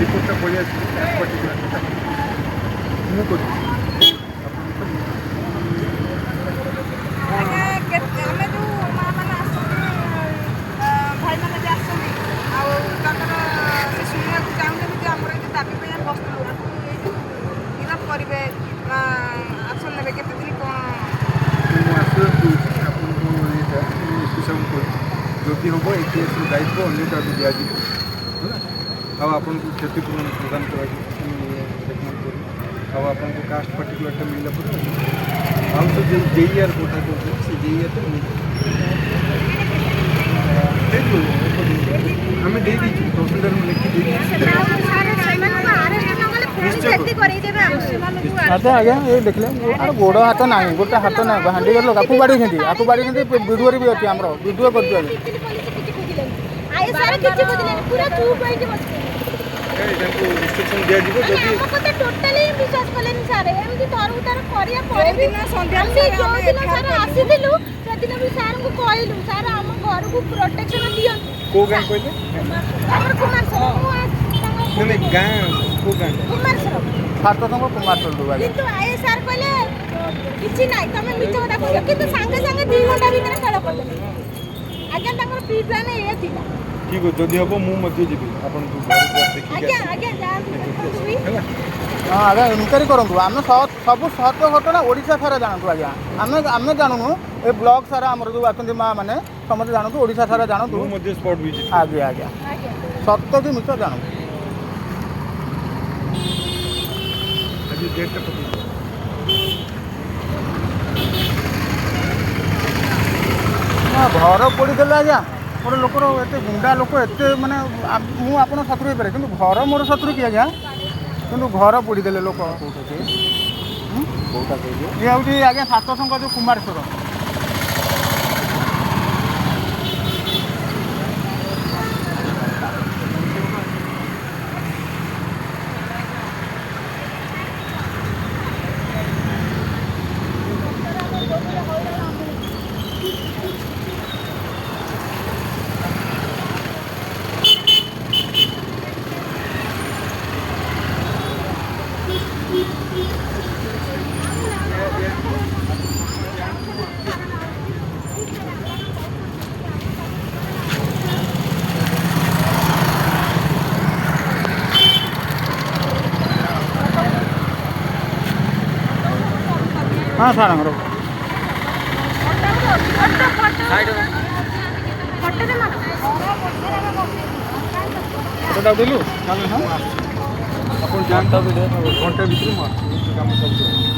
ରିପୋର୍ଟଟା ପଳେଇ ଆସିବ ପର୍ଟିକୁଲାର ମୁଁ କରୁଛି। ଆମେ ଯେଉଁ ମାଆମାନେ ଆସନ୍ତି ଭାଇମାନେ ବି ଆସନ୍ତି ଆଉ ତାଙ୍କର ସେ ଶୁଣିବାକୁ ଚାହୁଁଛନ୍ତି ଯେ ଆମର ଏଠି ଦାବି ପାଇଁ ଆମେ ବସିଥିଲୁ ଆକୁ ଏଇ ଯେଉଁ ଗିରଫ କରିବେ ଆକ୍ସନ୍ ନେବେ କେତେ ଦିନ କ'ଣ ମୁଁ ଆଶ୍ୱାସ ଦେଉଛି ଆପଣଙ୍କୁ ଏଇଟା ଏସ୍ପିସାଙ୍କୁ କହୁଛି ଯଦି ହେବ ଏଟିଏସ୍ର ଦାୟିତ୍ୱ ଅନ୍ୟ କାହାକୁ ଦିଆଯିବ ହେଲା ଆଉ ଆପଣଙ୍କୁ କ୍ଷତିପୂରଣ ପ୍ରଦାନ କରାଯିବ ରେକମେଣ୍ଡ କରିବି ଆଉ ଆପଣଙ୍କୁ କାଷ୍ଟ ପାର୍ଟିକୁଲାରଟା ମିଳିଲା ପରେ ଆଉ ତ ଯେଉଁ ଜେଇଆର୍ କଥା କହୁଛନ୍ତି ସେ ଜେଇଆର୍ଟା ଆମେ ଦେଇଦେଇଛୁ ତହସିଲଦାରଙ୍କୁ ଲେଖି ଆଚ୍ଛା ଆଜ୍ଞା ଏ ଦେଖିଲେ ଗୋଡ଼ ହାତ ନାହିଁ ଗୋଟେ ହାତ ନାହିଁ ହାଣ୍ଡି ଗଲ ଆକୁ ବାଡ଼େଇଛନ୍ତି ଭିଡ଼ିଓରେ ବି ଅଛି ଆମର ଭିଡ଼ିଓ କରୁଛୁ ଆଜ୍ଞା ତାଙ୍କୁ ଇନଷ୍ଟ୍ରକ୍ସନ୍ ଦିଆଯିବ ଯଦି ଟୋଟାଲି ବିଶ୍ୱାସ କଲେନି ସାର୍ ଏମିତି ତରକୁ ତାର କରିବା ପରେ ବି ଆସିଥିଲୁ ସେଦିନ ବି ସାର୍ଙ୍କୁ କହିଲୁ ସାର୍ ଆମ ଘରକୁ ପ୍ରୋଟେକ୍ସନ ଦିଅନ୍ତୁ। କେଉଁ ଗାଁ କହିଲେ ଆମର କୁମାର ମାନେ ଗାଁ କେଉଁ ଗାଁ କୁମାର ଛାତ୍ରସଂଘ କୁମାର କିନ୍ତୁ ଆଏ ସାର୍ କହିଲେ କିଛି ନାହିଁ ତମେ ମିଛ କଥା କହୁଛ କିନ୍ତୁ ସାଙ୍ଗେ ସାଙ୍ଗେ 2 ଘଣ୍ଟା ଭିତରେ ଖେଳ କରିଦେଲେ ଆଜ୍ଞା ତାଙ୍କର ପ୍ରି ପ୍ଲାନ୍ ଏଇଆ ଥିଲା। ଠିକ୍ ଅଛି ଯଦି ହେବ ମୁଁ ମଧ୍ୟ ଯିବି ଆପଣଙ୍କୁ ଆଜ୍ଞା ଆଜ୍ଞା ଯାଆନ୍ତୁ ହେଲା ହଁ ଆଜ୍ଞା ଇନକ୍ୱାରି କରନ୍ତୁ ଆମେ ସବୁ ସତ୍ୟ ଘଟଣା ଓଡ଼ିଶା ସାରା ଜାଣନ୍ତୁ ଆଜ୍ଞା ଆମେ ଜାଣୁନୁ ଏ ବ୍ଲକ୍ ସାରା ଆମର ଯେଉଁ ଅଛନ୍ତି ମା' ମାନେ ସମସ୍ତେ ଜାଣନ୍ତୁ ଓଡ଼ିଶା ସାରା ଜାଣନ୍ତୁ ମୁଁ ମଧ୍ୟ ସ୍ପଟ୍ ଭିଜିଟ୍ ଆଜ୍ଞା ଆଜ୍ଞା ସତ୍ୟ କି ମିଛ ଜାଣନ୍ତୁ। ଆଜି ଡେଟ୍ଟା ପକେଇଛି ଘର ପୋଡ଼ିଦେଲେ ଆଜ୍ଞା ଗୋଟେ ଲୋକର ଏତେ ଗୁଣ୍ଡା ଲୋକ ଏତେ ମାନେ ମୁଁ ଆପଣଙ୍କ ଶତ୍ରୁ ହେଇପାରେ କିନ୍ତୁ ଘର ମୋର ଶତ୍ରୁ କି ଆଜ୍ଞା କିନ୍ତୁ ଘର ପୋଡ଼ିଦେଲେ ଲୋକ କେଉଁଟା କହିଲେ ଇଏ ହେଉଛି ଆଜ୍ଞା ଛାତ୍ରସଂଘ ଯେଉଁ କୁମାରେଶ୍ୱର हाँ सारा फोटोटा देलु ଆପଣ ଯାଆନ୍ତୁ ଘଣ୍ଟା ଭିତରେ ମୁଁ କାମ ସବୁ